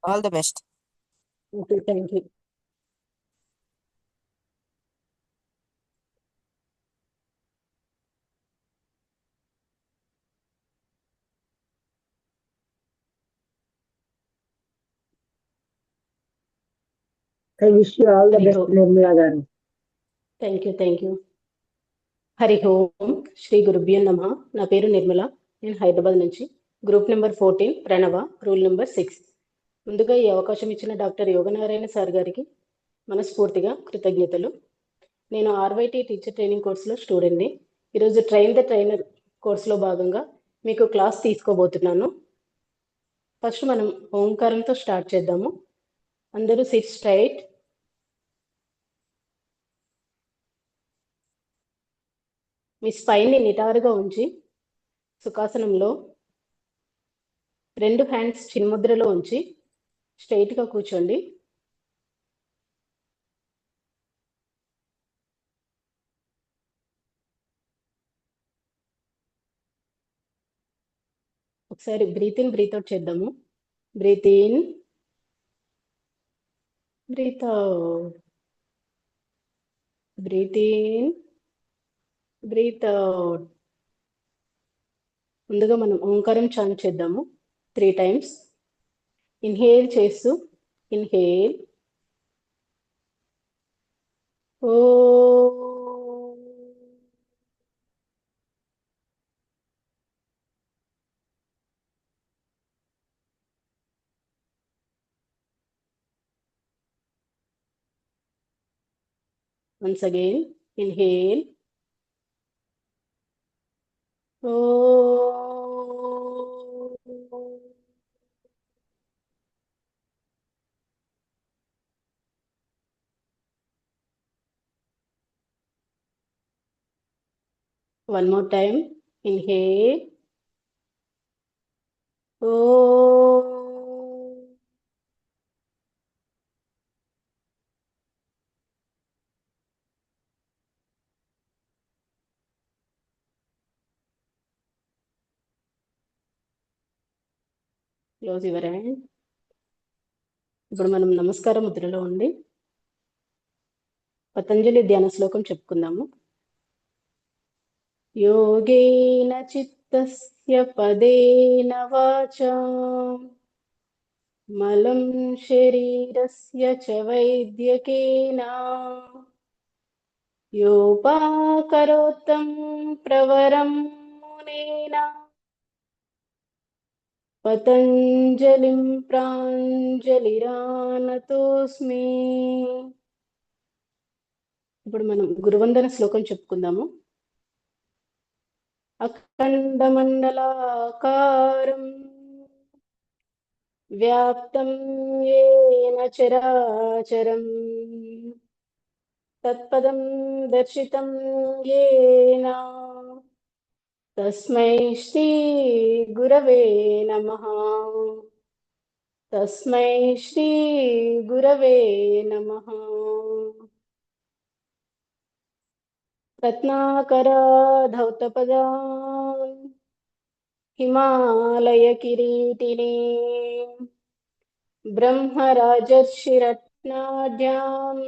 All the best. Okay, thank you. I wish you all the Hari best, Om. Nirmala garu. Thank you. Hari ఓం శ్రీ గురుభ్యో నమః. నా పేరు నిర్మల. నేను హైదరాబాద్ నుంచి గ్రూప్ నెంబర్ 14 ప్రణవ rule number 6. ముందుగా ఈ అవకాశం ఇచ్చిన డాక్టర్ యోగనారాయణ సార్ గారికి మనస్ఫూర్తిగా కృతజ్ఞతలు. నేను ఆర్వైటీ టీచర్ ట్రైనింగ్ కోర్సులో స్టూడెంట్ని. ఈరోజు ట్రైన్ ద ట్రైనర్ కోర్సులో భాగంగా మీకు క్లాస్ తీసుకోబోతున్నాను. ఫస్ట్ మనం ఓంకారంతో స్టార్ట్ చేద్దాము. అందరూ సిట్ స్ట్రైట్. మీ స్పైన్ని నిటారుగా ఉంచి సుఖాసనంలో 2 హ్యాండ్స్ చిన్ముద్రలో ఉంచి స్ట్రైట్గా కూర్చోండి. ఒకసారి బ్రీత్ ఇన్ బ్రీత్ అవుట్ చేద్దాము. Breathe in, breath out, breathe in, breath out. ముందుగా మనం ఓంకారం చాంట్ చేద్దాము 3 times. ఇన్హేల్ చేస్తూ ఇన్హేల్ ఓ, once again inhale ఓ, one more time inhale ఓ, క్లోజ్ యువర్ హ్యాండ్. ఇప్పుడు మనం నమస్కార ముద్రలో ఉండి పతంజలి ధ్యాన శ్లోకం చెప్పుకుందాము. యోగేన చిత్తస్య పదేన వాచా మలం శరీరస్య చ వైద్యకేన యోపాకరోత్తం ప్రవరం మునేన పతంజలిం ప్రాంజలిరానతోస్మి. ఇప్పుడు మనం గురువందన శ్లోకం చెప్పుకుందాము. అఖండమండలాకారం వ్యాప్తం యేన చరాచరం తత్పదం దర్శితం యేన తస్మై శ్రీ గురవే నమః. తస్మై శ్రీ గురవే నమః. రత్నాకరాధౌతపదా హిమాలయ కిరీటిని బ్రహ్మరాజర్షిరత్నాఢ్యాం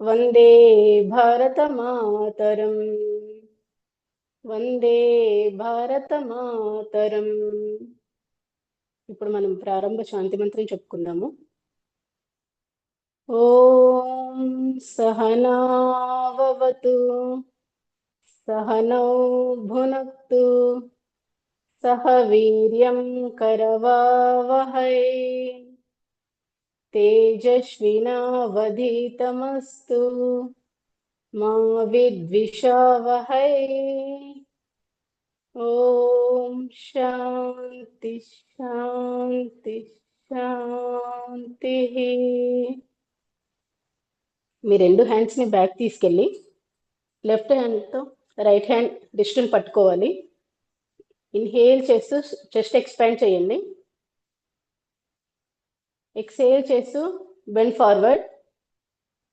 వందే భారతమాతరం. వందే భారతమాతరం. ఇప్పుడు మనం ప్రారంభ శాంతి మంత్రం చెప్పుకుందాము. ఓం సహనావవతు సహనౌ భునక్తు సహ వీర్యం కరవావహై తేజస్వినావధీతమస్తు మా విద్విషావహై. ఓం శాంతి శాంతి శాంతి. మీ 2 హ్యాండ్స్ని బ్యాక్ తీసుకెళ్ళి లెఫ్ట్ హ్యాండ్తో రైట్ హ్యాండ్ రిస్టుని పట్టుకోవాలి. ఇన్హేల్ చేస్తూ చెస్ట్ ఎక్స్పాండ్ చేయండి. ఎక్సేల్ చేస్తూ bend forward.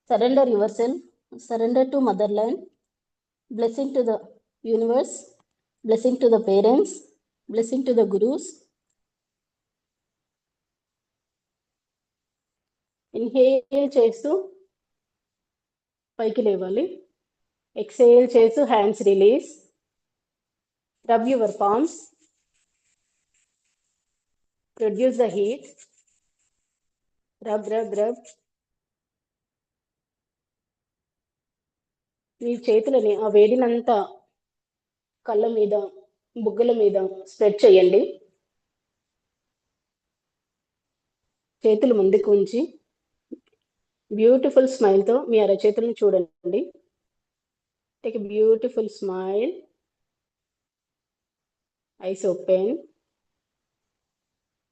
Surrender yourself. Surrender to motherland. Blessing to the universe. Blessing to the parents. Blessing to the gurus. Inhale చేస్తూ పైకి లేవాలి. ఎక్సేల్ చేస్తూ hands release. Rub your palms. Produce the heat. Rub rub rub. మీ చేతులని ఆ వేడినంతా కళ్ళ మీద, బుగ్గల మీద స్ప్రెడ్ చేయండి. చేతులు ముందుకు ఉంచి బ్యూటిఫుల్ స్మైల్తో మీ అరచేతులను చూడండి. Take a beautiful smile. Eyes open.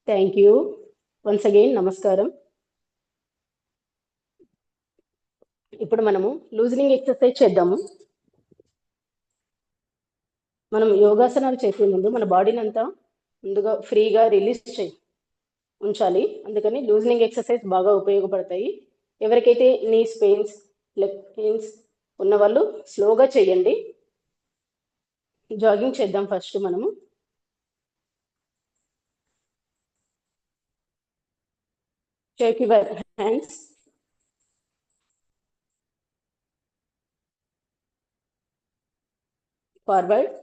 Thank you. Once again నమస్కారం. ఇప్పుడు మనము లూజనింగ్ ఎక్సర్సైజ్ చేద్దాము. మనం యోగాసనాలు చేసే ముందు మన బాడీని అంతా ముందుగా ఫ్రీగా రిలీజ్ ఉంచాలి. అందుకని లూజనింగ్ ఎక్సర్సైజ్ బాగా ఉపయోగపడతాయి. ఎవరికైతే నీస్ పెయిన్స్, లెగ్ పెయిన్స్ ఉన్న వాళ్ళు స్లోగా చేయండి. జాగింగ్ చేద్దాం ఫస్ట్ మనము. Sheikh your hands. Forward,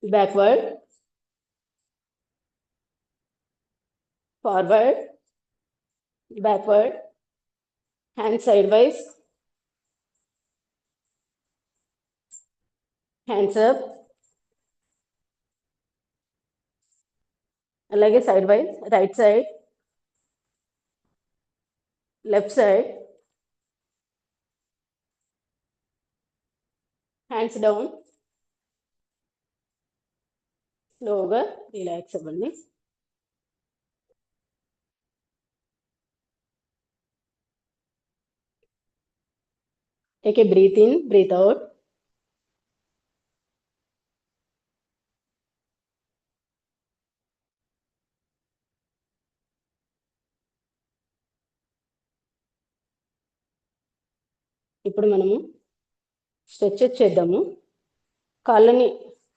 backward, forward, backward, hands sideways, hands up, అలాగే sideways, right side, left side, hands down, స్లోగా రిలాక్స్ అవ్వండి. Take a breath in, breathe out. ఇప్పుడు మనము స్ట్రెచెస్ చేద్దాము. కాళ్ళని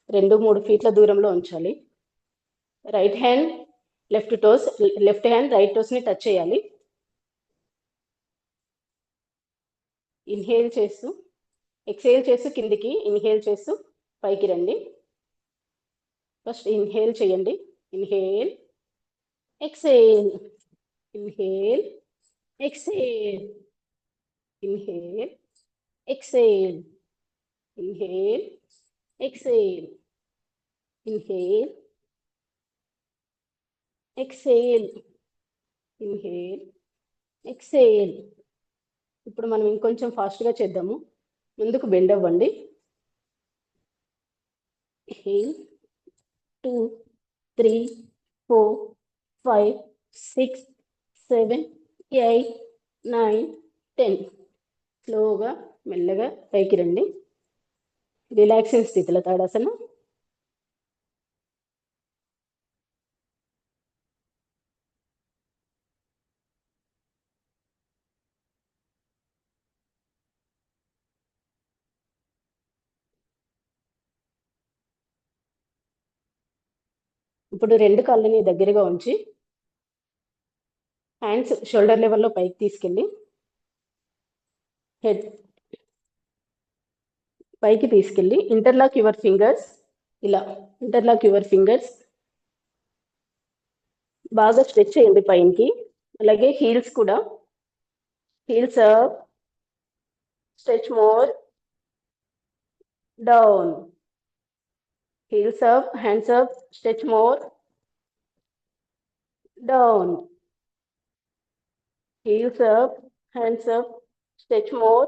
2-3 ఫీట్ల దూరంలో ఉంచాలి. Right hand left hand right టోస్ని టచ్ చేయాలి. ఇన్హేల్ చేస్తూ ఎక్సేల్ చేస్తూ కిందికి, ఇన్హేల్ చేస్తూ పైకి రండి. ఫస్ట్ ఇన్హేల్ చేయండి. Inhale, exhale, inhale, exhale, inhale, exhale, inhale, exhale, inhale, exhale, inhale, exhale. ఇప్పుడు మనం ఇంకొంచెం ఫాస్ట్గా చేద్దాము. ముందుకు బెండ్ అవ్వండి. ఇన్హేల్, 2, 3, 4, 5, 6, 7, 8, 9, 10. స్లోగా మెల్లగా పైకి రండి. రిలాక్సింగ్ స్థితిలో తాడాసనం. ఇప్పుడు 2 కాళ్ళని దగ్గరగా ఉంచి హ్యాండ్స్ షోల్డర్ లెవెల్లో పైకి తీసుకెళ్ళి హెడ్ పైకి తీసుకెళ్ళి ఇంటర్లాక్ యువర్ ఫింగర్స్. ఇలా ఇంటర్లాక్ యువర్ ఫింగర్స్. బాగా స్ట్రెచ్ చేయండి పైకి. అలాగే హీల్స్ కూడా. Heels up, stretch more, down. Heels up, hands up, stretch more, down. Heels up, hands up, stretch more,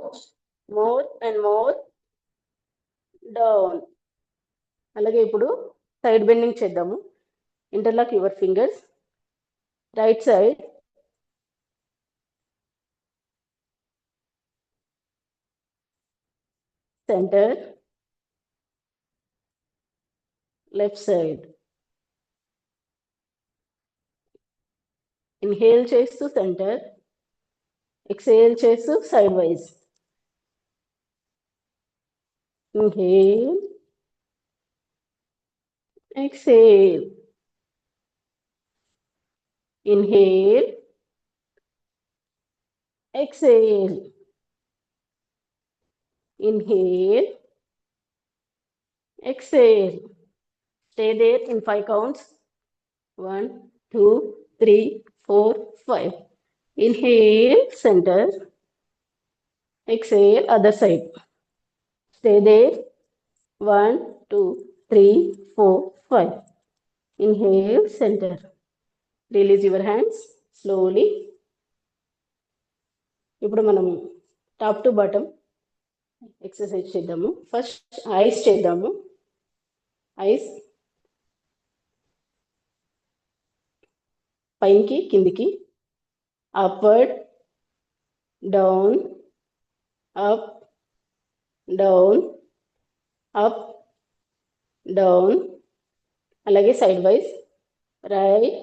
more and more, down. అలాగే ఇప్పుడు సైడ్ బెండింగ్ చేద్దాము. Interlock your fingers. Right side, centre, left side. Inhale చేస్తూ centre, exhale చేస్తూ side wise. Inhale, exhale, inhale, exhale, inhale, exhale. Stay there in 5 counts. 1, 2, 3, 4, 5. Inhale, center. Exhale, other side. Stay there. 1, 2, 3, 4, 5. Inhale, center. Release your hands slowly. ఇప్పుడు మనము top to bottom exercise చేద్దాము. First eyes చేద్దాము. Eyes పైకి కిందికి, upward, down, up, down, up, down. అలాగే sidewise right,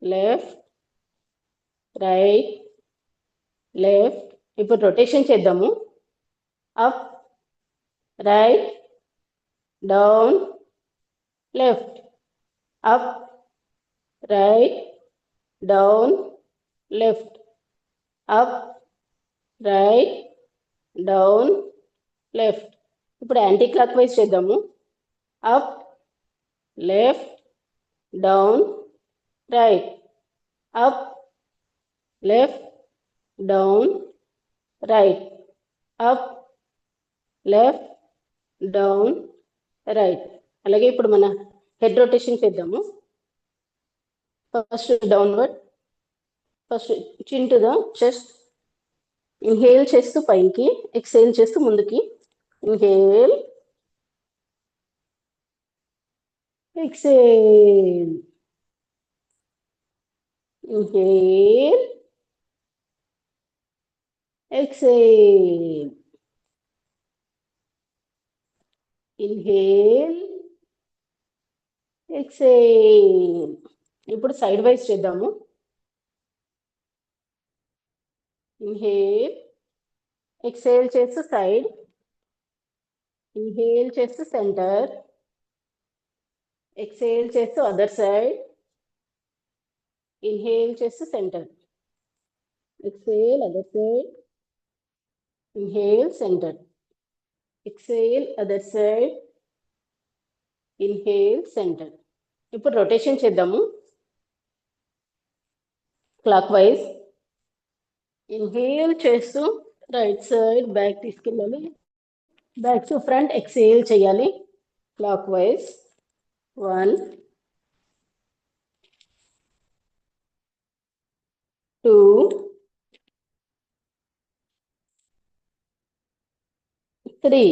left, right, left. ఇప్పుడు rotation చేద్దాము. Up, right, down, left, up, right, down, left, up, right, down, left. ఇప్పుడు anticlockwise చేద్దాము. Up, left, down, right, up, left, down, right, up, left, down, right. అలాగే ఇప్పుడు మన head rotation చేద్దాము. First downward, first చిన్ to the chest. Inhale చేస్తూ పైకి, exhale చేస్తూ ముందుకి. Inhale, exhale, inhale, exhale, inhale, exhale. ఇప్పుడు సైడ్ వైజ్ చేద్దాము. ఇన్హేల్, ఎక్సేల్ చేస్తూ సైడ్, ఇన్హేల్ చేస్తూ సెంటర్, ఎక్సేల్ చేస్తూ అదర్ సైడ్, ఇన్హేల్ చేస్తూ centre, exhale other side, inhale centre, exhale other side, inhale centre. ఇప్పుడు రొటేషన్ చేద్దాము. క్లాక్ వైజ్ ఇన్హేల్ చేస్తూ right side back తీసుకెళ్ళాలి, బ్యాక్ టు ఫ్రంట్. ఎక్సేల్ చేయాలి clock wise. 1, 2, 3.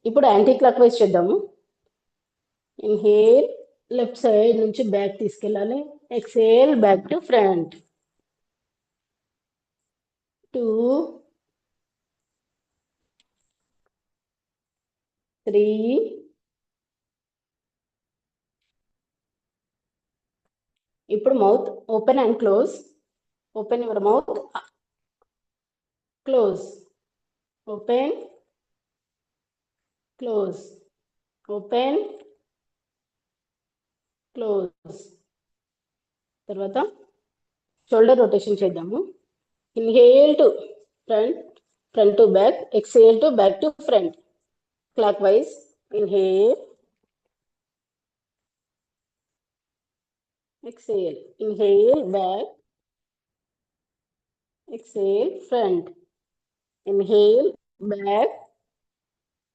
ఇప్పుడు anticlockwise చేద్దాము. Inhale, left side నుంచి back తీసుకెళ్ళాలి, exhale back to front. 2, 3, ఇప్పుడు mouth open and close. Open your mouth, close, open, close, open, close. తర్వాత shoulder rotation చేద్దాము. Inhale to front, front to back, exhale to back to front. Clock wise inhale, exhale, inhale back, exhale front, inhale back,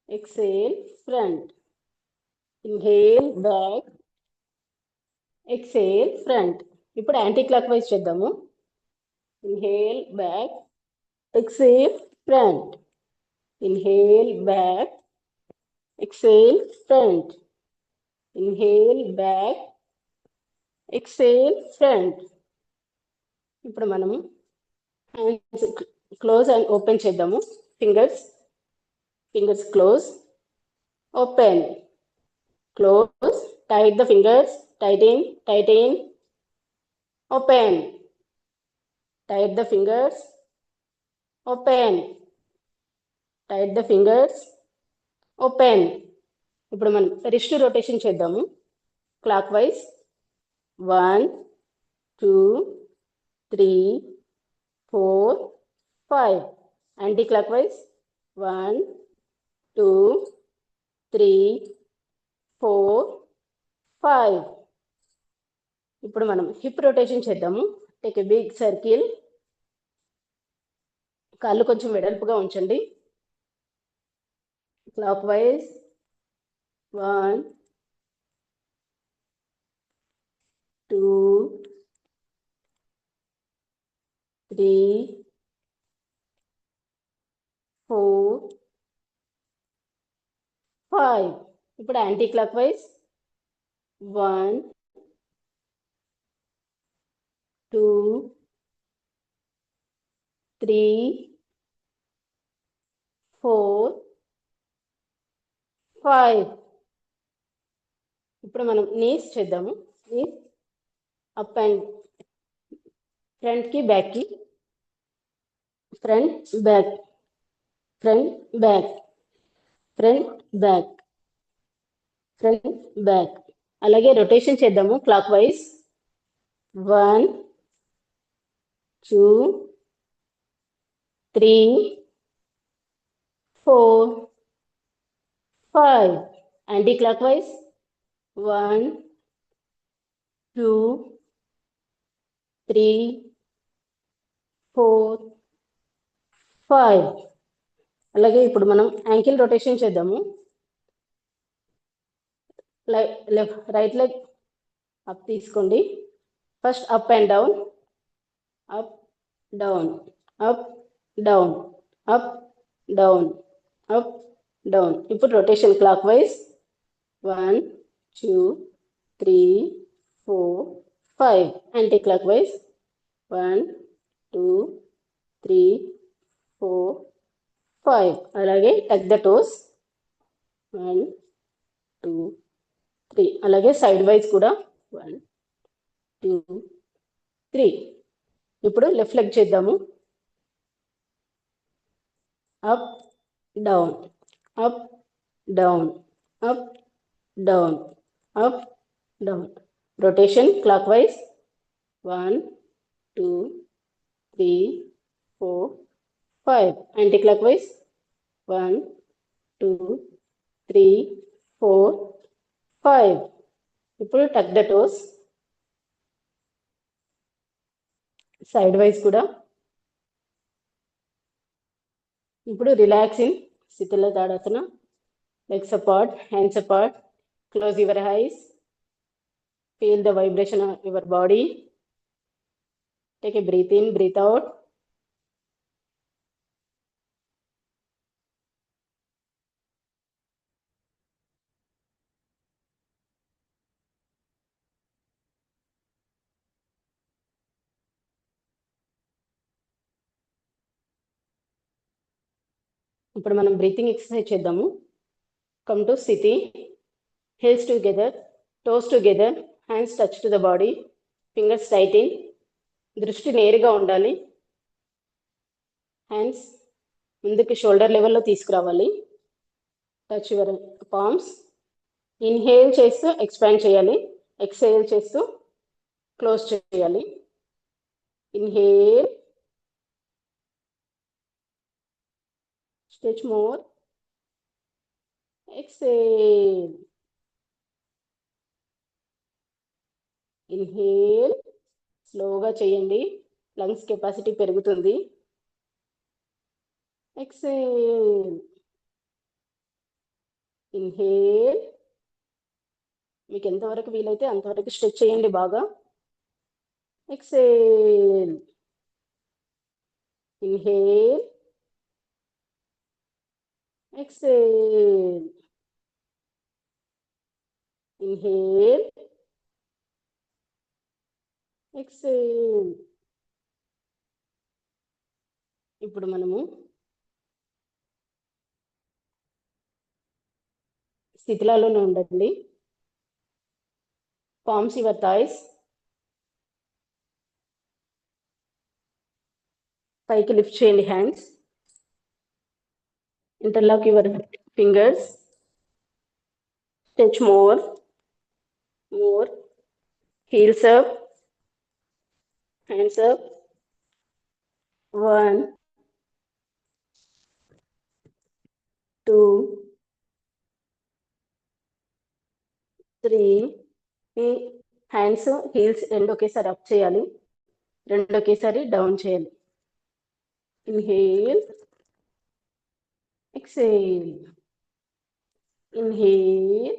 exhale front, inhale back, exhale front. ఇప్పుడు anticlockwise చేద్దాము. Inhale back, exhale front, inhale back, exhale front, inhale back, exhale front. ఇప్పుడు మనము hands close and open చేద్దాము. Fingers close, open, close, tight the fingers, tighten, open, tight the fingers, open, tight the fingers, open. ఇప్పుడు మనం wrist rotation చేద్దాము. Clock wise 1, 2, 3, 4, 5. Anti-clockwise 1, 2, 3, 4, 5. ఇప్పుడు మనం hip rotation చేద్దాము. Take a big circle. కాళ్ళు కొంచెం వెడల్పుగా ఉంచండి. Clock wise 1, 2, 3, 4, 5. ఇప్పుడు యాంటీ క్లాక్ వైజ్ 1, 2, 3, 4, 5. ఇప్పుడు మనం నీస్ చేద్దాము. నీస్ అప్ అండ్ ఫ్రంట్కి బ్యాక్కి, front back, front back, front back, front back. అలాగే రొటేషన్ చేద్దాము clock wise 1, 2, 3, 4, 5. Anti clock wise 1, 2, 3, 4, 5. అలాగే ఇప్పుడు మనం యాంకిల్ రొటేషన్ చేద్దాము. రైట్ లెగ్ అప్ తీసుకోండి. First up and down, up down, up down, up down, up down. ఇప్పుడు rotation clock wise 1, 2, 3, 4, 5. Anti clock wise 1, 2, 3, 4, 5. అలాగే touch the toes 1, 2, 3. అలాగే sidewise కూడా 1, 2, 3. ఇప్పుడు లెఫ్ట్ లెగ్ చేద్దాము. Up down, up down, up down, up down. Rotation clock wise 1, 2, 3, 4, 5. Anti clock wise 1, 2, 3, 4, 5. ఇప్పుడు టక్ the toes side wise కూడా. ఇప్పుడు relaxing Shithila Tadasana. Legs apart, hands apart, close your eyes, feel the vibration of your body. Take a breath in, breath out. ఇప్పుడు మనం breathing exercise చేద్దాము. Come to స్థితి. Heels together, toes together, hands touch to the body, fingers tighten. దృష్టి నేరుగా ఉండాలి. Hands ముందుకి shoulder లెవెల్లో తీసుకురావాలి. Touch your palms. ఇన్హేల్ చేస్తూ ఎక్స్పాండ్ చేయాలి, ఎక్స్హేల్ చేస్తూ క్లోజ్ చేయాలి. Inhale, stretch more, exhale. Inhale స్లోగా చేయండి, లంగ్స్ కెపాసిటీ పెరుగుతుంది. ఎక్స్హేల్. ఇన్హేల్, మీకు ఎంతవరకు వీలైతే అంతవరకు స్ట్రెచ్ చేయండి బాగా. Exhale. Inhale, exhale. Inhale, exhale. ఇప్పుడు మనము స్థితిలోనే ఉండండి. Palms your thighs. పైకి లిఫ్ట్ చేయండి hands. Interlock your fingers. Stretch more, more. Heels up, hands up, 1, 2, 3. మీ హ్యాండ్స్ హీల్స్ రెండు ఒకేసారి అప్ చేయాలి, రెండు ఒకేసారి డౌన్ చేయాలి. Inhale, exhale, inhale,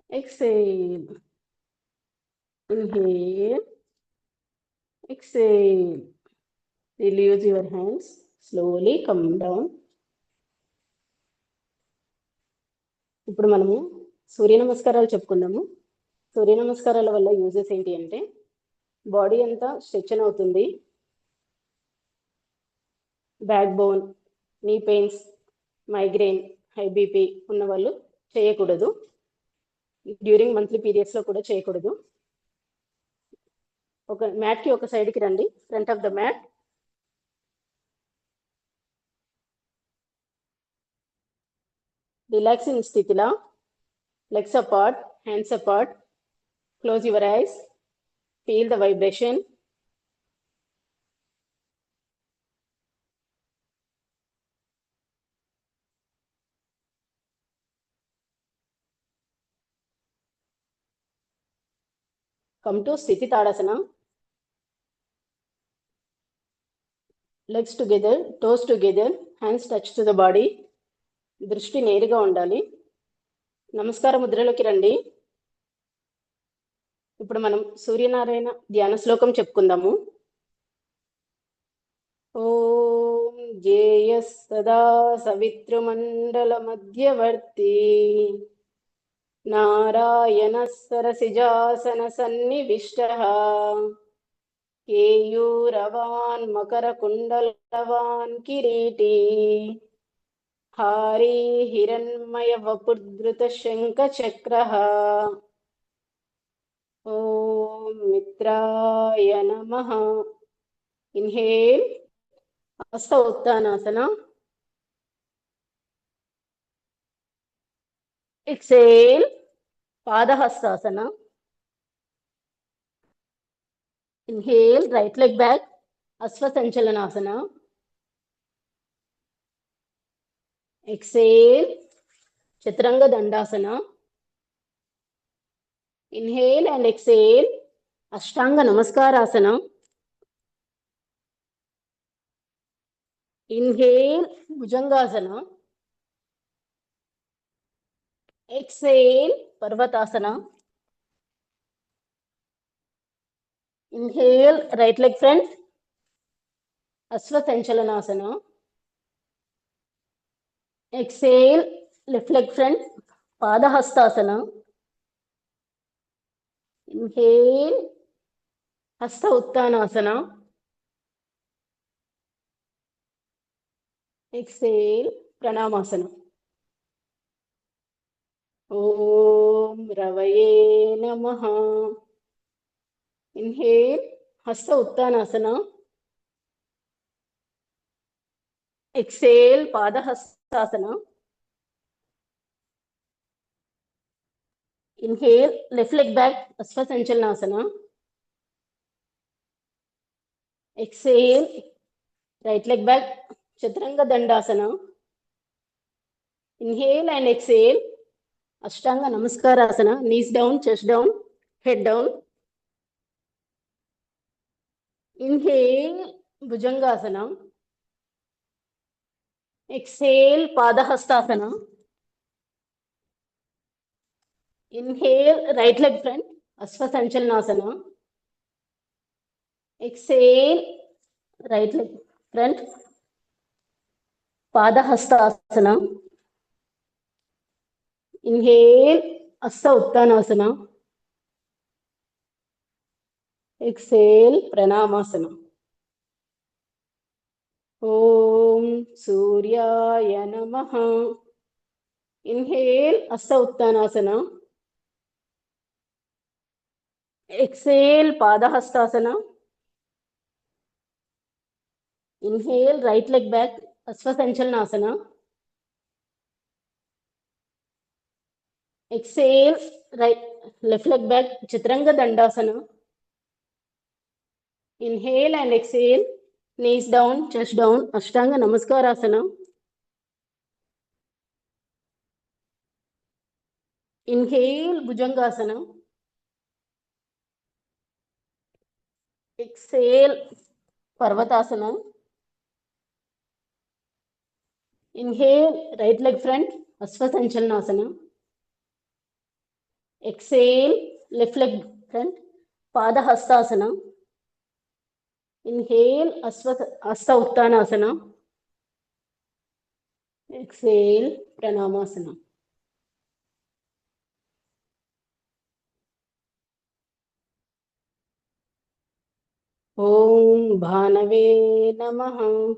exhale, inhale, exhale. Release your hands, slowly come down. ఇప్పుడు మనము సూర్య నమస్కారాలు చెప్పుకుందాము. సూర్య నమస్కారాల వల్ల యూజెస్ ఏంటి అంటే బాడీ అంతా స్ట్రెచ్ అవుతుంది. బ్యాక్ బోన్, నీ పెయిన్స్, మైగ్రేన్, హై బీపీ ఉన్న వాళ్ళు చేయకూడదు. డ్యూరింగ్ మంత్లీ పీరియడ్స్లో కూడా చేయకూడదు. ఒక మ్యాట్కి ఒక సైడ్కి రండి, front of the mat. Relaxing స్థితిలో legs apart, hands apart, close your eyes, feel the vibration. Come to Sthiti Tadasana. Legs together, toes together, hands touch to the body. దృష్టి నేరుగా ఉండాలి. నమస్కార ముద్రలోకి రండి. ఇప్పుడు మనం సూర్యనారాయణ ధ్యాన శ్లోకం చెప్పుకుందాము. ఓం జేయః సదా సవితృమండల మధ్యవర్తి నారాయణః సరసిజాసన సన్నివిష్టః కేయూరవాన్ మకరకుండలవాన్ కిరీటీ హారీ హిరణ్మయ వపుర్ధృత శంఖచక్రః. ఓం మిత్రాయ నమః. Inhale, Hasta Uttanasana. Exhale, Padahastasana. Inhale, right leg back, Ashwasanchalanasana. Exhale, Chaturanga Dandasana. Inhale and exhale, Ashtanga Namaskarasana. Inhale, Bhujangasana. Exhale, Parvatasana. Inhale, right leg front, Ashwasanchalanasana. Exhale, left leg front, Padahastasana. Inhale, Hasta Uttanasana. Exhale, Pranamasana. ఓం రవయే నమః. Inhale, Hasta Uttanasana. Exhale, Padahastasana. Inhale, left leg back, Ashwasanchalanasana. Exhale, right leg back, Chaturanga Dandasana. Inhale and exhale, Ashtanga Namaskarasana. Knees down, chest down, head down. Inhale, Bhujangasana. Exhale, Padahastasana. Inhale, right leg front, Ashwasanchalanasana. Exhale, right leg front, Padahastasana. Inhale, Hasta Uttanasana. Exhale, Pranamasana. ఓం సూర్యాయ నమః. Inhale, Hasta Uttanasana. Exhale, Padahastasana. Inhale, right leg back, Ashwasanchalanasana. Exhale, right left leg back, Chaturanga Dandasana. Inhale and exhale, knees down, chest down, Ashtanga Namaskarasana. Inhale, Bhujangasana. Exhale, Parvatasana. Inhale, right leg front, Asvasanchalnasana. Exhale, left leg front, Padahastasana. Inhale, Hasta Uttanasana. Exhale, Pranamasana. Om Bhanave Namaha.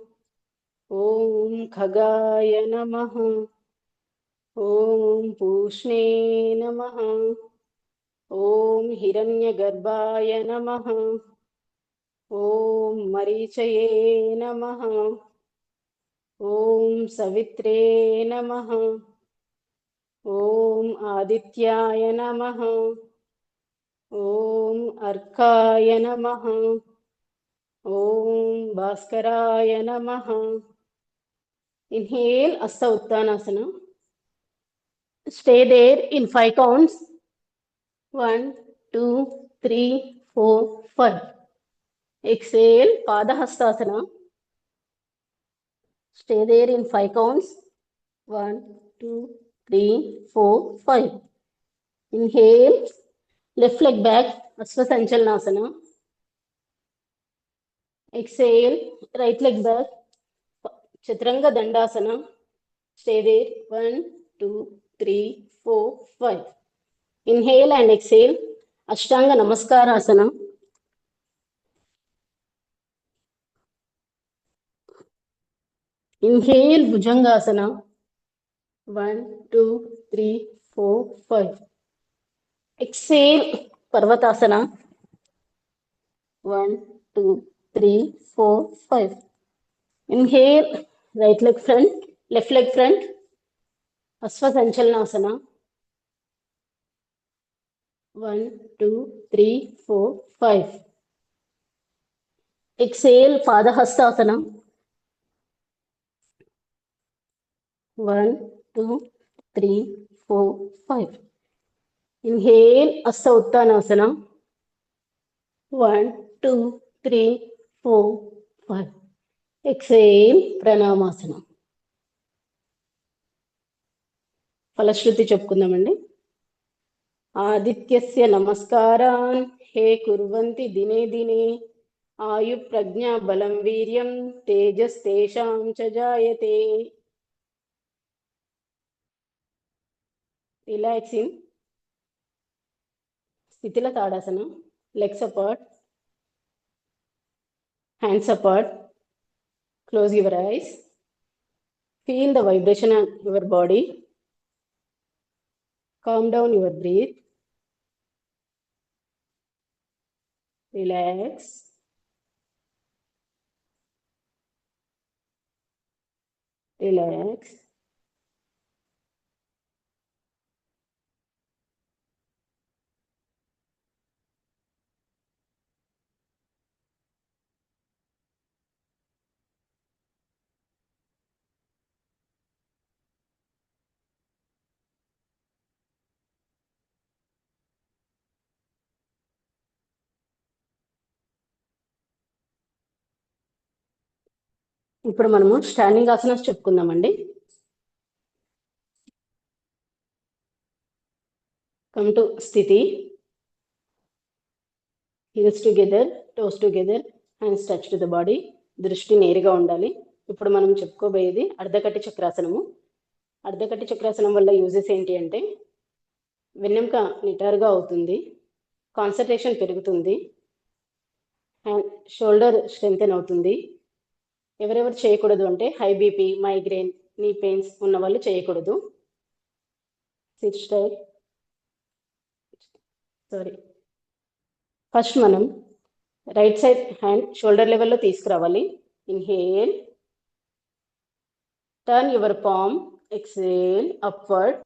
Om Khagaya Namaha. Om Pushne Namaha. Om Hiranyagarbhaya Namaha. Om Marichaye Namaha. Om Savitre Namaha. Om Adityaya Namaha. Om Arkaya Namaha. Om Bhaskaraya Namaha. Inhale, Hasta Uttanasana. Stay there in 5 counts. 1, 2, 3, 4, 5. Exhale, Padahastasana. Stay there in 5 counts. 1, 2, 3, 4, 5. Inhale, left leg back, Asvasanchalnasana. Exhale, right leg back, Chaturanga Dandasana. Stay there. 1, 2, 3, 4, 5. Inhale and exhale, Ashtanga Namaskarasana. Inhale, Bhujangasana. 1, 2, 3, 4, 5. Exhale, Parvatasana. 1, 2, 3, 4, 5. Inhale, right leg front, left leg front, Asvasanchalnasana. 1, 2, 3, 4, 5. Exhale, Padahastasana. 1, 2, 3, 4, 5. Inhale, Hasta Uttanasana. 1, 2, 3, 4, 5. Exhale, Pranamasana. ఫలశ్రుతి చెప్పుకుందామండి. ఆదిత్యస్య నమస్కారాన్ హే కుర్వంతి దినే దినే ఆయు ప్రజ్ఞా బలం వీర్యం తేజస్తేషాం చ జాయతే. Relax in Sthitila Tadasana. Legs apart, hands apart. Close your eyes. Feel the vibration of your body. Calm down your breath. Relax. Relax. ఇప్పుడు మనము standing asanas చెప్పుకుందామండి. Come to స్థితి. Heels together, toes together, hands touch to the body. దృష్టి నేరుగా ఉండాలి. ఇప్పుడు మనం చెప్పుకోబోయేది అర్ధకటి చక్రాసనము. అర్ధకటి చక్రాసనం వల్ల uses ఏంటి అంటే వెన్నెముక నిటారుగా అవుతుంది, కాన్సన్ట్రేషన్ పెరుగుతుంది, షోల్డర్ స్ట్రెంగ్తెన్ అవుతుంది. ఎవరెవరు చేయకూడదు అంటే హై బీపీ, మైగ్రేన్, నీ పెయిన్స్ ఉన్న వాళ్ళు చేయకూడదు. SIT style. ఫస్ట్ మనం రైట్ సైడ్ హ్యాండ్ షోల్డర్ లెవెల్లో తీసుకురావాలి. Inhale, turn your palm, exhale upward.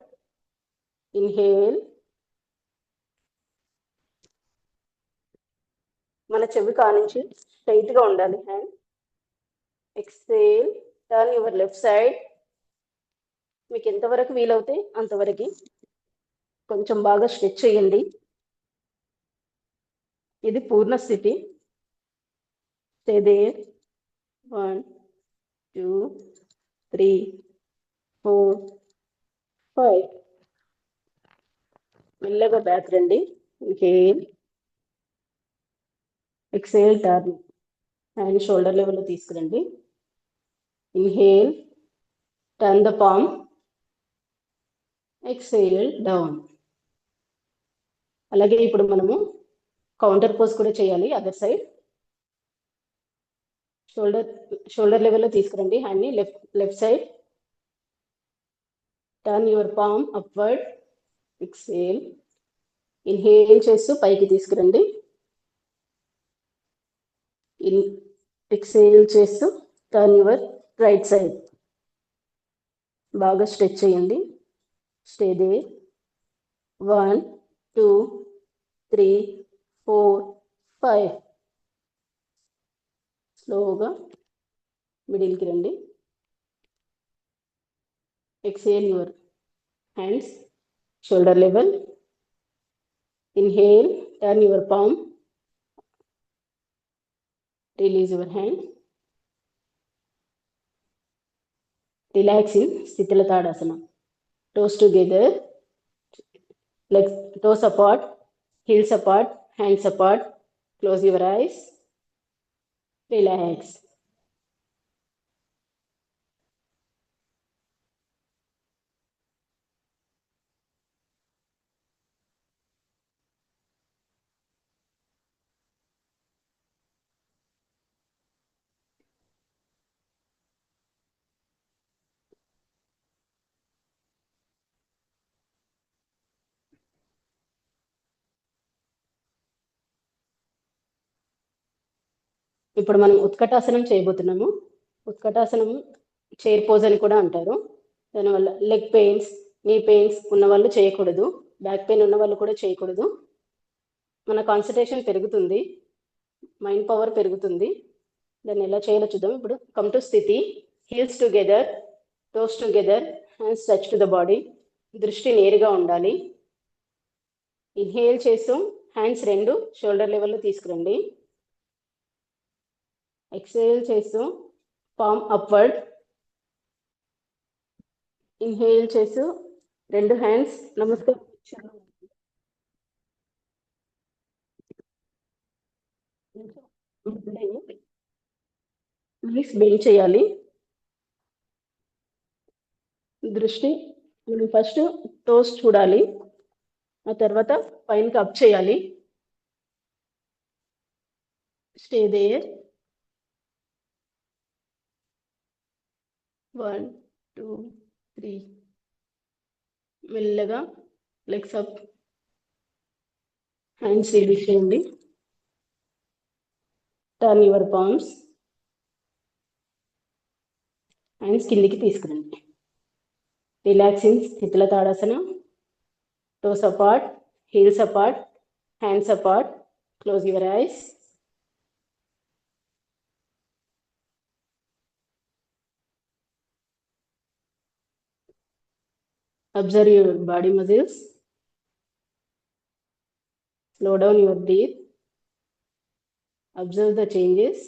Inhale. మన చెవి కానుంచి స్ట్రైట్గా ఉండాలి hand. Exhale, turn your left side. మీకు ఎంతవరకు వీలవుతే అంతవరకు కొంచెం బాగా స్ట్రెచ్ చేయండి. ఇది పూర్ణ స్థితి. Stay there. 1 2 3 4 5. మెల్లగా బ్యాక్ రండి. Inhale, exhale, turn. Hand shoulder లెవెల్లో తీసుకురండి. Inhale, turn the palm. Exhale, down. అలాగే ఇప్పుడు మనము కౌంటర్ పోజ్ కూడా చేయాలి. Other side. షోల్డర్ లెవెల్లో తీసుకురండి హ్యాండ్ని. Left side. Turn your palm upward. Exhale. Inhale చేస్తూ పైకి తీసుకురండి. ఎక్సేల్ చేస్తూ టర్న్ యువర్ రైట్ సైడ్. బాగా స్ట్రెచ్ చేయండి. Stay there. 1 2 3 4 5. స్లోగా మిడిల్కి రండి. Exhale your hands shoulder level. Inhale, turn your palm. Release your hand. Relax in Sthitila Tadasana. Toes together, legs, toes apart, heels apart, hands apart. Close your eyes. Relax. ఇప్పుడు మనం ఉత్కటాసనం చేయబోతున్నాము. ఉత్కటాసనం chair pose అని కూడా అంటారు. దానివల్ల leg pains, నీ pains ఉన్న వాళ్ళు చేయకూడదు. బ్యాక్ పెయిన్ ఉన్న వాళ్ళు కూడా చేయకూడదు. మన కాన్సన్ట్రేషన్ పెరుగుతుంది, మైండ్ పవర్ పెరుగుతుంది. దాన్ని ఎలా చేయాలో చూద్దాం. ఇప్పుడు కమ్ టు స్థితి. Heels together, toes together, hands touch to the body. దృష్టి నేరుగా ఉండాలి. ఇన్హేల్ చేస్తూ హ్యాండ్స్ రెండు షోల్డర్ లెవెల్లో తీసుకురండి. ఎక్సేల్ చేస్తూ పామ్ అప్వర్డ్. ఇన్హేల్ చేస్తూ రెండు హ్యాండ్స్ నమస్తే బెండ్ చేయాలి. దృష్టి మనం ఫస్ట్ టోస్ చూడాలి, ఆ తర్వాత పైనకి అప్ చేయాలి. Stay there. 1 2 3. మెల్లగా లెగ్స్ అప్, హ్యాండ్స్ రిలీజ్ చేయండి. Turn your palms. హ్యాండ్స్ కిందికి తీసుకురండి. రిలాక్సింగ్ స్థితిల Tadasana. Toes apart, heels apart, hands apart. Close your eyes. Observe your body muscles. Slow down your breath. Observe the changes.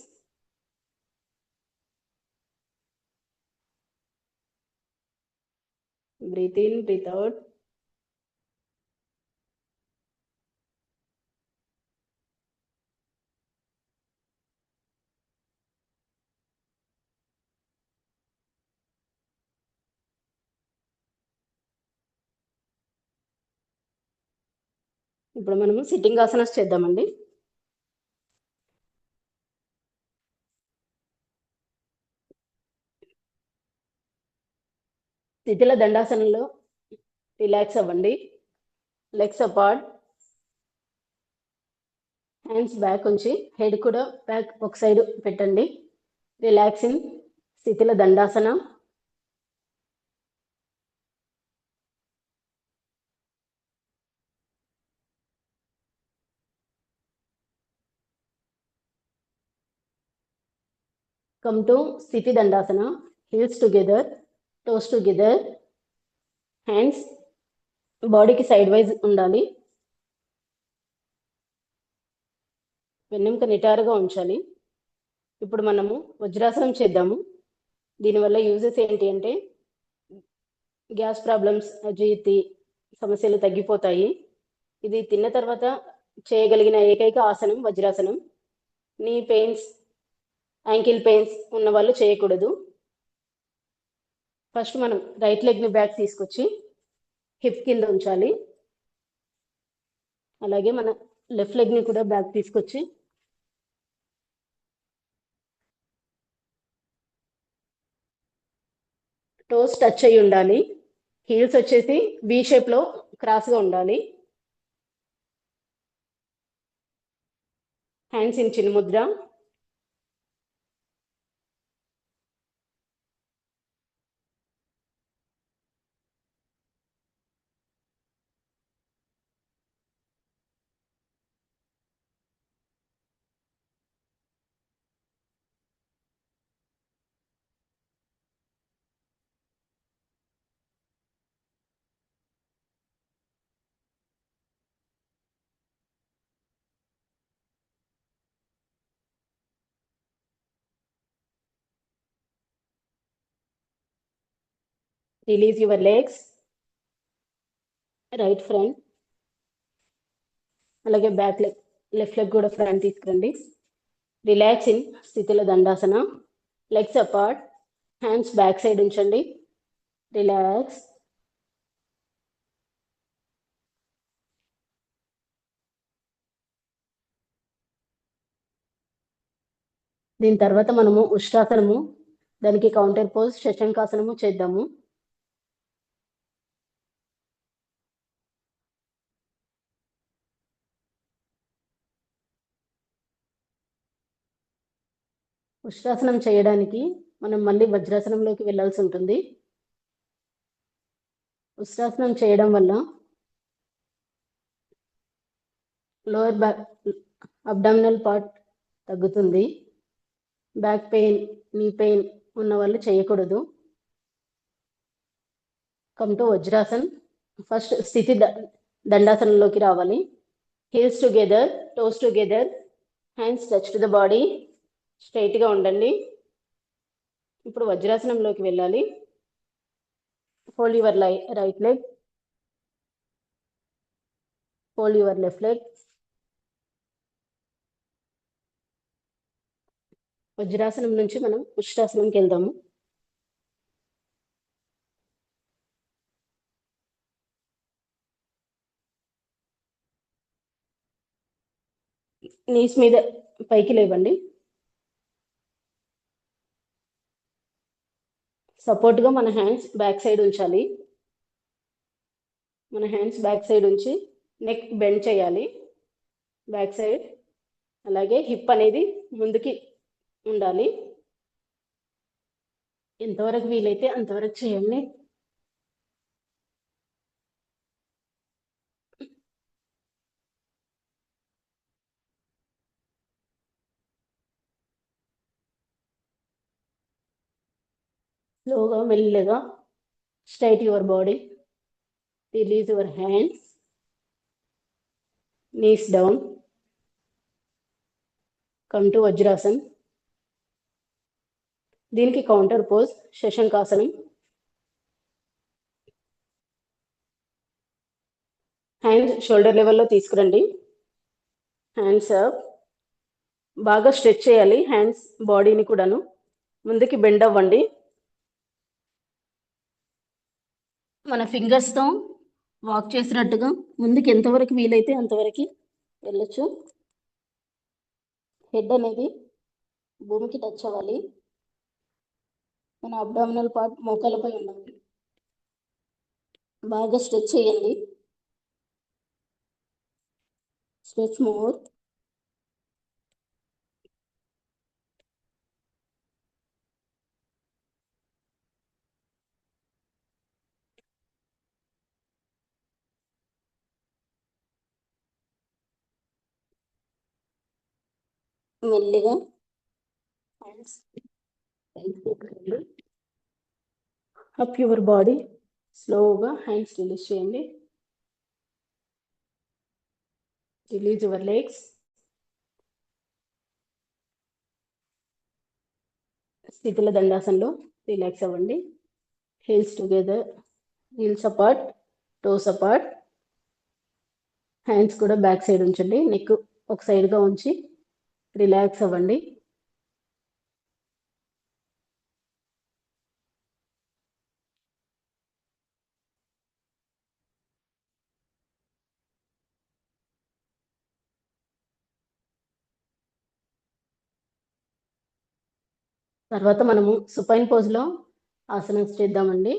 Breathe in, breathe out. ఇప్పుడు మనము sitting asanas చేద్దామండి. స్థితిల దండాసనంలో relax అవ్వండి. Legs apart, hands back ఉంచి head కూడా back ఒక side పెట్టండి. Relaxing స్థితిల దండాసనం. Come to Sthiti Dandasana. Heels together, toes together, hands బాడీకి side wise ఉండాలి. వెన్నెముక నిటారుగా ఉంచాలి. ఇప్పుడు మనము వజ్రాసనం చేద్దాము. దీనివల్ల యూజెస్ ఏంటి అంటే గ్యాస్ ప్రాబ్లమ్స్, అజీర్తి సమస్యలు తగ్గిపోతాయి. ఇది తిన్న తర్వాత చేయగలిగిన ఏకైక ఆసనం వజ్రాసనం. నీ పెయిన్స్, యాంకిల్ పెయిన్స్ ఉన్న వాళ్ళు చేయకూడదు. ఫస్ట్ మనం రైట్ లెగ్ని బ్యాక్ తీసుకొచ్చి హిప్ కింద ఉంచాలి. అలాగే మన లెఫ్ట్ లెగ్ని కూడా బ్యాక్ తీసుకొచ్చి టోస్ టచ్ అయ్యి ఉండాలి. హీల్స్ వచ్చేసి వి షేప్లో క్రాస్గా ఉండాలి. హ్యాండ్స్ ఇన్ చిన్న ముద్ర. Release your legs. Right front, అలాగే బ్యాక్ లెగ్, లెఫ్ట్ లెగ్ కూడా ఫ్రంట్ తీసుకురండి. రిలాక్స్ ఇన్ స్థితిలో Dandasana. Legs apart, hands back side ఉంచండి. రిలాక్స్. దీని తర్వాత మనము ఉష్ట్రాసనము, దానికి కౌంటర్ పోజ్ శశంకాసనము చేద్దాము. ఉష్ట్రాసనం చేయడానికి మనం మళ్ళీ వజ్రాసనంలోకి వెళ్ళాల్సి ఉంటుంది. ఉష్ట్రాసనం చేయడం వల్ల లోయర్ బ్యాక్, అబ్డామినల్ పార్ట్ తగ్గుతుంది. బ్యాక్ పెయిన్, నీ పెయిన్ ఉన్న వాళ్ళు చేయకూడదు. Come to Vajrasan. ఫస్ట్ స్థితి దండాసనంలోకి రావాలి. Heels together, toes together, hands touch to the body. స్ట్రైట్గా ఉండండి. ఇప్పుడు వజ్రాసనంలోకి వెళ్ళాలి. Fold your right leg, fold your left leg. వజ్రాసనం నుంచి మనం ఉష్ట్రాసనంకి వెళ్దాము. నీస్ మీద పైకి లేవండి. సపోర్ట్గా మన హ్యాండ్స్ బ్యాక్ సైడ్ ఉంచాలి. మన హ్యాండ్స్ బ్యాక్ సైడ్ ఉంచి నెక్ బెండ్ చేయాలి బ్యాక్ సైడ్. అలాగే హిప్ అనేది ముందుకి ఉండాలి. ఎంతవరకు వీలైతే అంతవరకు చేయండి. స్లోగా మెల్లగా straight your body. Release your hands, knees down. Come to Vajrasan. దీనికి కౌంటర్ పోజ్ శశంకాసనం. హ్యాండ్స్ షోల్డర్ లెవెల్లో తీసుకురండి. Hands up. బాగా స్ట్రెచ్ చేయాలి హ్యాండ్స్, బాడీని కూడాను. ముందుకి బెండ్ అవ్వండి. మన ఫింగర్స్తో వాక్ చేసినట్టుగా ముందుకు ఎంతవరకు వీలైతే అంతవరకు వెళ్ళొచ్చు. హెడ్ అనేది భూమికి టచ్ అవ్వాలి. మన అబ్డామినల్ పార్ట్ మోకాలపై ఉండాలి. బాగా స్ట్రెచ్ చేయండి. Stretch more. మెల్లిగా హ్యాండ్స్ అప్ యువర్ బాడీ, స్లోగా హ్యాండ్స్ రిలీజ్ చేయండి. Release your legs. స్థితిల దండాసనలో రిలాక్స్ అవ్వండి. Heels together, heels apart, toes apart. Hands కూడా బ్యాక్ సైడ్ ఉంచండి. నెక్ ఒక సైడ్గా ఉంచి రిలాక్స్ అవ్వండి. తర్వాత మనము సుపైన్ పోజ్లో ఆసనం చేద్దామండి.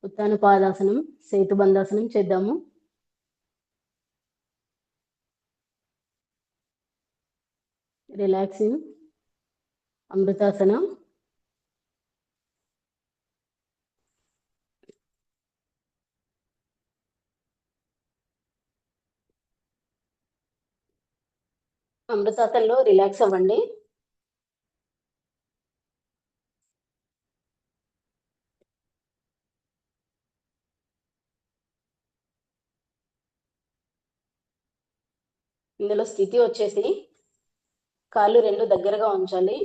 ఉత్తాన పాదాసనం, సేతుబంధాసనం చేద్దాము. రిలాక్సింగ్ అమృతాసన. అమృతాసనలో రిలాక్స్ అవ్వండి. ఇందులో స్థితి వచ్చేసి కాళ్ళు రెండు దగ్గరగా ఉంచాలి.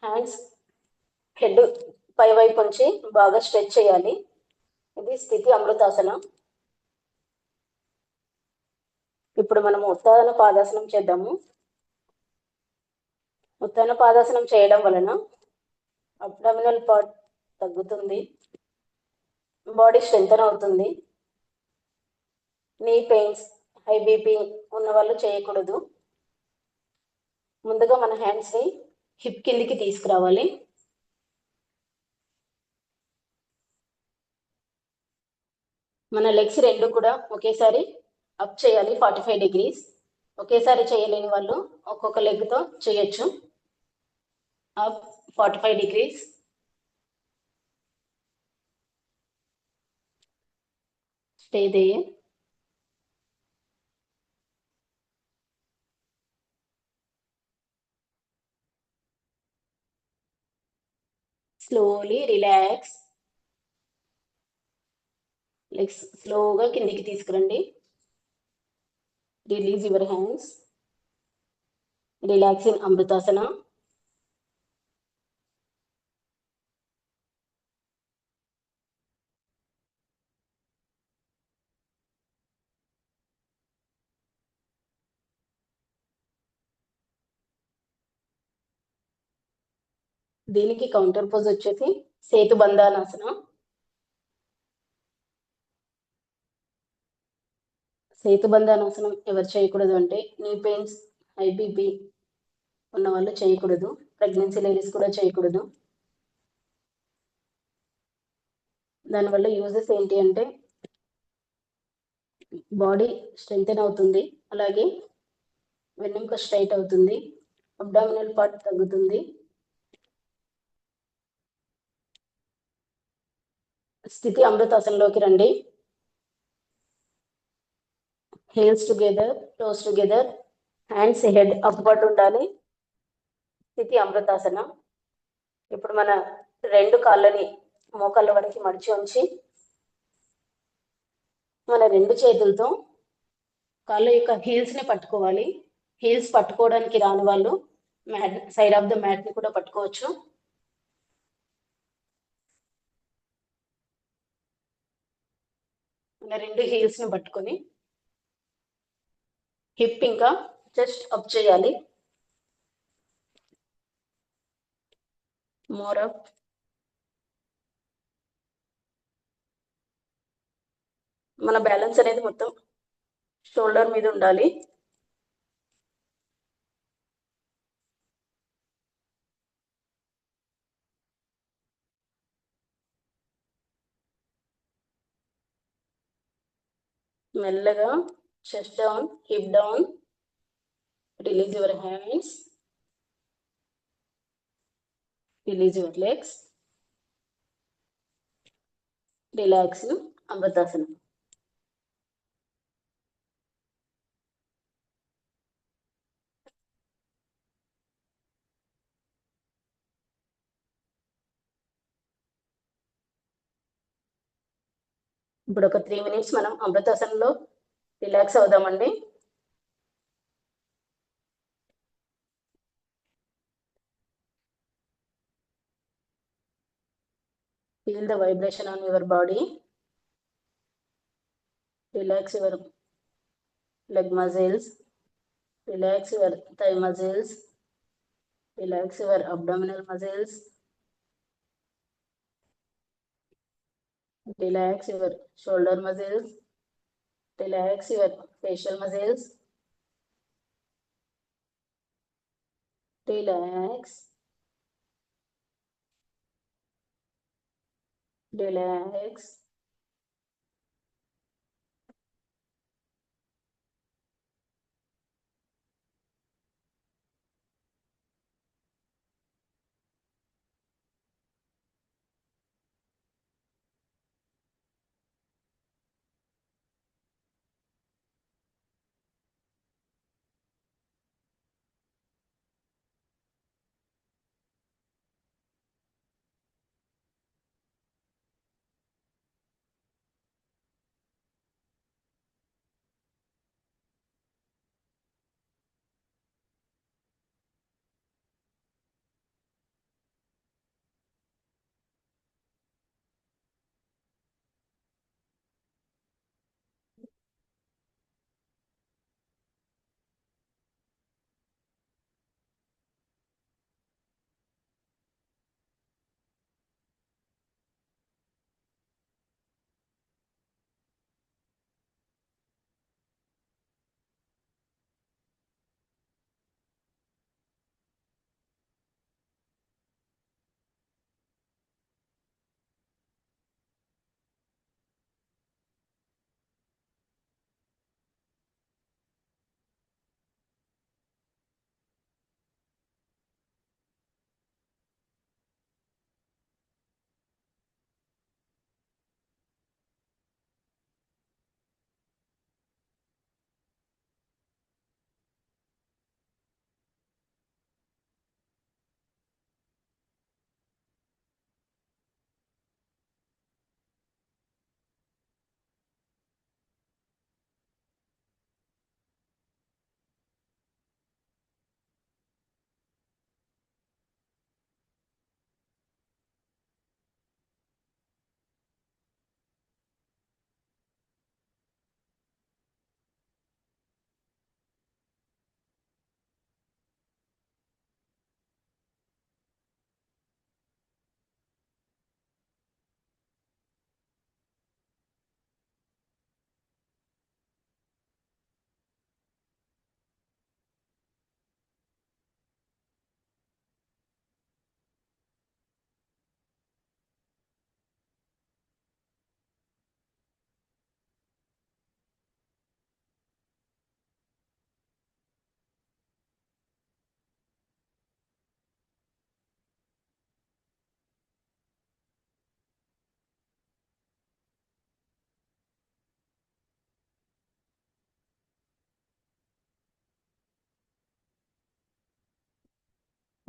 హ్యాండ్స్ హెడ్ పై వైపు ఉంచి బాగా స్ట్రెచ్ చేయాలి. ఇది స్థితి అమృతాసన. ఇప్పుడు మనము ఉత్తాన పాదాసనం చేద్దాము. ఉత్తాన పాదాసనం చేయడం వలన అబ్డామినల్ పార్ట్ తగ్గుతుంది, బాడీ స్ట్రెంథెన్ అవుతుంది. నీ పెయిన్స్, హై బీపీ ఉన్న వాళ్ళు చేయకూడదు. ముందుగా మన హ్యాండ్స్ని హిప్ కిందికి తీసుకురావాలి. మన లెగ్స్ రెండు కూడా ఒకేసారి అప్ చేయాలి 45 degrees. ఒకేసారి చేయలేని వాళ్ళు ఒక్కొక్క లెగ్తో చేయొచ్చు. Up 45 degrees. Stay there. Slowly relax. Legs స్లోగా కిందికి తీసుకురండి. Release your hands. Relax in Amritasana. దీనికి కౌంటర్ పోజ్ వచ్చేసి సేతు బంధానాసన. సేతు బంధానాసనం ఎవరు చేయకూడదు అంటే నీ పెయిన్స్, హై బీపీ ఉన్న వాళ్ళు చేయకూడదు. ప్రెగ్నెన్సీ లేడీస్ కూడా చేయకూడదు. దానివల్ల యూజెస్ ఏంటి అంటే బాడీ స్ట్రెంథెన్ అవుతుంది, అలాగే వెన్నెముక స్ట్రైట్ అవుతుంది, అబ్డామినల్ పార్ట్ తగ్గుతుంది. స్థితి అమృతాసనలోకి రండి. Heels together, toes together, hands head upward ఉండాలి. స్థితి అమృతాసన. ఇప్పుడు మన రెండు కాళ్ళని మోకాళ్ళ వరకు మడిచి ఉంచి మన రెండు చేతులతో కాళ్ళ యొక్క హీల్స్ని పట్టుకోవాలి. హీల్స్ పట్టుకోవడానికి రాని వాళ్ళు మ్యాట్, సైడ్ ఆఫ్ ద మ్యాట్ని కూడా పట్టుకోవచ్చు. మన రెండు హీల్స్ని పట్టుకొని హిప్ ఇంకా చెస్ట్ అప్ చేయాలి. More up. మన బ్యాలెన్స్ అనేది మొత్తం షోల్డర్ మీద ఉండాలి. మెల్లగా chest down, hip down. Release your hands. Release your legs. Relax అమృతాసనం. ఇప్పుడు ఒక 3 minutes మనం అమృతాసనంలో రిలాక్స్ అవుదామండి. Feel the vibration on your body. Relax your leg muscles. Relax your thigh muscles. Relax your abdominal muscles. Relax your shoulder muscles. Relax your facial muscles. Relax. Relax.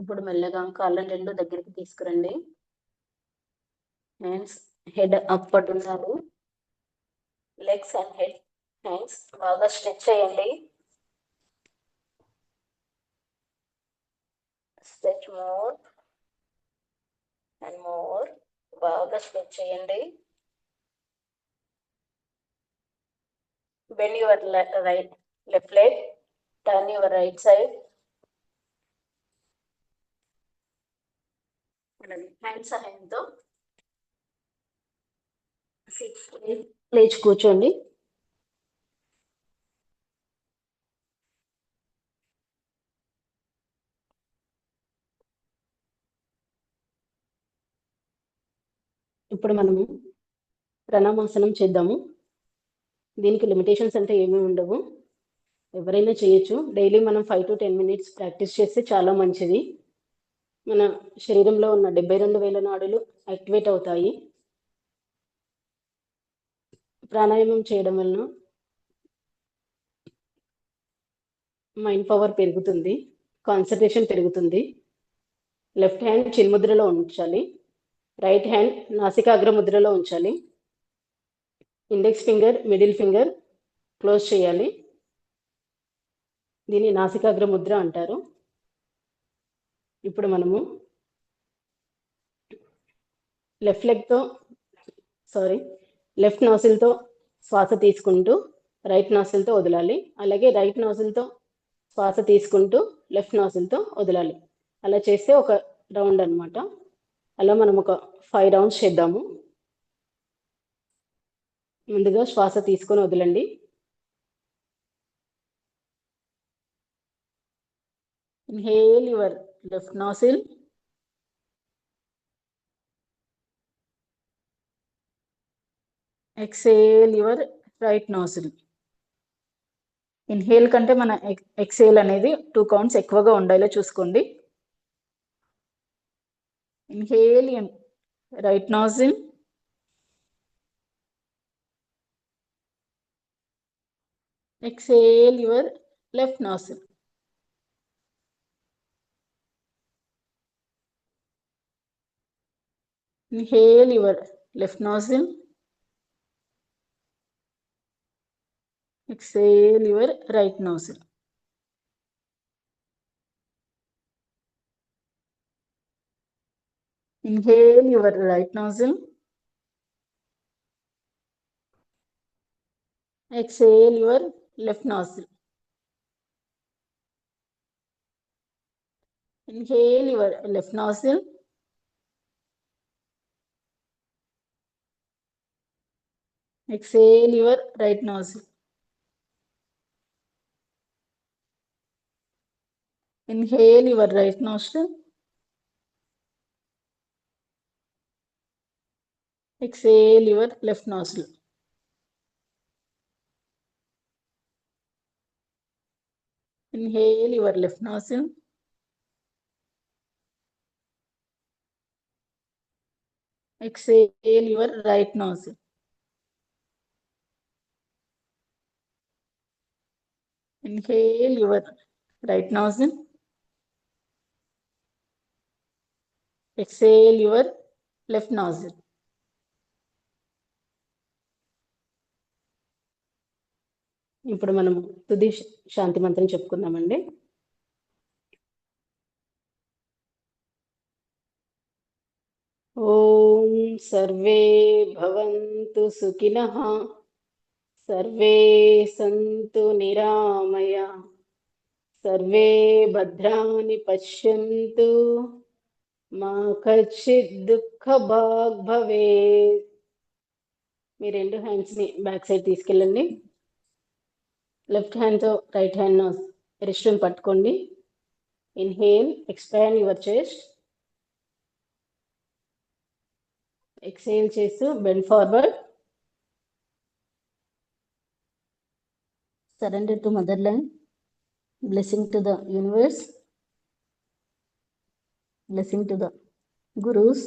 ఇప్పుడు మెల్లగా కాళ్ళని రెండు దగ్గరికి తీసుకురండి. హ్యాండ్స్ హెడ్ అప్ పట్టున్నారు. Legs and head hands బాగా stretch చేయండి. Stretch more and more. బాగా స్ట్రెచ్ చేయండి. Bend your left leg. Turn your right side. Hand సహాయంతో లేచి కూర్చోండి. ఇప్పుడు మనము ప్రణామాసనం చేద్దాము. దీనికి లిమిటేషన్స్ అంటే ఏమీ ఉండవు, ఎవరైనా చేయొచ్చు. డైలీ మనం 5 to 10 minutes ప్రాక్టీస్ చేస్తే చాలా మంచిది. మన శరీరంలో ఉన్న 72,000 నాడులు యాక్టివేట్ అవుతాయి. ప్రాణాయామం చేయడం వలన మైండ్ పవర్ పెరుగుతుంది, కాన్సన్ట్రేషన్ పెరుగుతుంది. లెఫ్ట్ హ్యాండ్ చిన్ముద్రలో ఉంచాలి. రైట్ హ్యాండ్ నాసికాగ్ర ముద్రలో ఉంచాలి. Index finger, middle finger close చేయాలి. దీన్ని నాసికాగ్ర ముద్ర అంటారు. ఇప్పుడు మనము లెఫ్ట్ నాసిల్తో శ్వాస తీసుకుంటూ రైట్ నాసిల్తో వదలాలి. అలాగే రైట్ నాసిల్తో శ్వాస తీసుకుంటూ లెఫ్ట్ నాసిల్తో వదలాలి. అలా చేస్తే ఒక రౌండ్ అన్నమాట. అలా మనం ఒక 5 రౌండ్స్ చేద్దాము. ముందుగా శ్వాస తీసుకొని వదలండి. Inhale your left nostril. Exhale your right nostril. Inhale కంటే మన ఎక్సేల్ అనేది 2 కౌంట్స్ ఎక్కువగా ఉండాలో చూసుకోండి. Inhale in right nozzle, exhale your left nostril. Inhale your left nostril, exhale your right nostril. Inhale your right nostril, exhale your left nostril. Inhale your left nostril, exhale your right nostril. Inhale your right nostril, exhale your left nostril. Inhale your left nostril, exhale your right nostril. Inhale your right nostril, exhale your left nostril. ఇప్పుడు మనం తుది శాంతి మంత్రం చెప్పుకుందామండి. ఓం survey భవంతు సుఖినః, survey సంతు నిరామయ, survey భద్రాణి పశ్యంతు, మా కచ్చిత్ దుఃఖ భాగ్ భవేత్. మీ 2 హ్యాండ్స్ని బ్యాక్ సైడ్ తీసుకెళ్ళండి. లెఫ్ట్ హ్యాండ్తో రైట్ హ్యాండ్ రిస్ట్ని పట్టుకోండి. Inhale, expand your chest. Exhale చేస్తూ bend forward. Surrender to motherland. Blessing to the universe. Blessing to the gurus,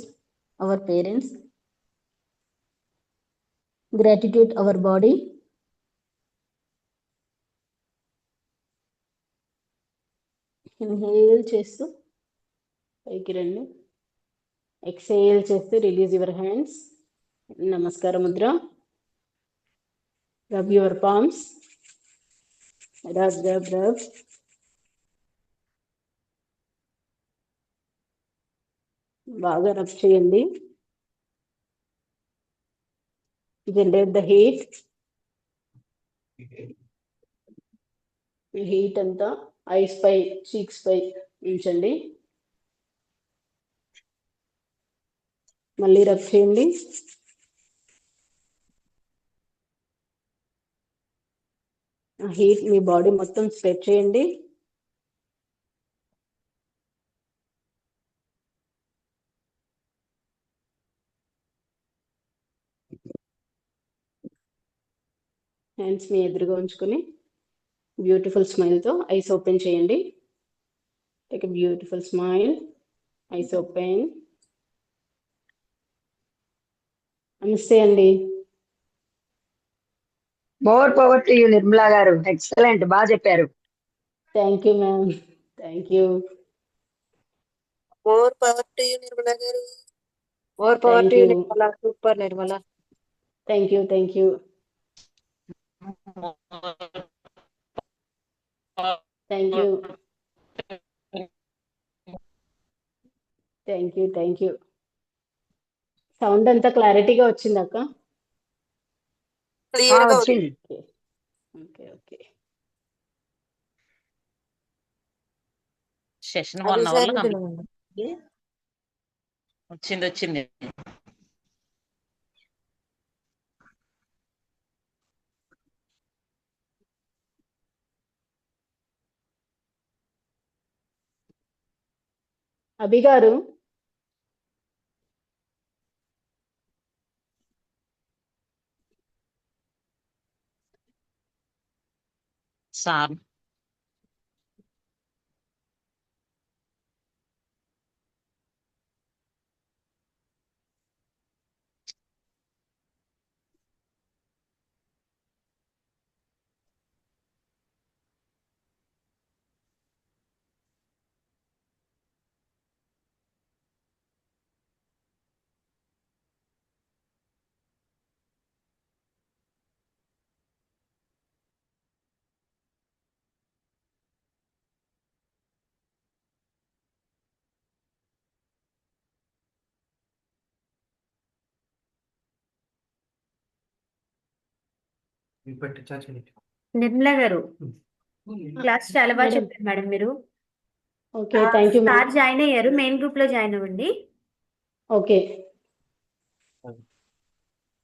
our parents. Gratitude our body. Inhale చేస్తూ పైకి రండి. ఎక్సేల్ చేస్తూ రిలీజ్ యువర్ హ్యాండ్స్. నమస్కార Mudra. Rub your palms. Rub rub rub. బాగా rub చేయండి. Generate the heat. Heat అంతా ice పై, cheeks పై ఉంచండి. మళ్ళీ రబ్ చేయండి. హీట్ మీ బాడీ మొత్తం స్ప్రెడ్ చేయండి. హ్యాండ్స్ మీ ఎదురుగా ఉంచుకొని బ్యూటిఫుల్ స్మైల్తో ఐస్ ఓపెన్ చేయండి. Take a beautiful smile. Eyes open. నమస్తే అండి. More power to you Nirmala గారు. ఎక్సలెంట్, బాగా చెప్పారు. Thank you ma'am. Thank you. More power to you Nirmala గారు. More power Thank to you you. Nirmala. Super Nirmala. Thank you. Thank you thank you. Sound అంతా క్లారిటీగా వచ్చింది అక్క? వచ్చింది. Okay okay okay. Session 1 hour లో కంప్లీట్ వచ్చింది. అభి గారు, సార్ నిర్మలా గారు క్లాస్ చాలా బాగా మేడం. చెప్పారు మేడం మీరు. Okay thank you sir madam. Join అయ్యారు, మెయిన్ గ్రూప్ లో జాయిన్ అవ్వండి. ఓకే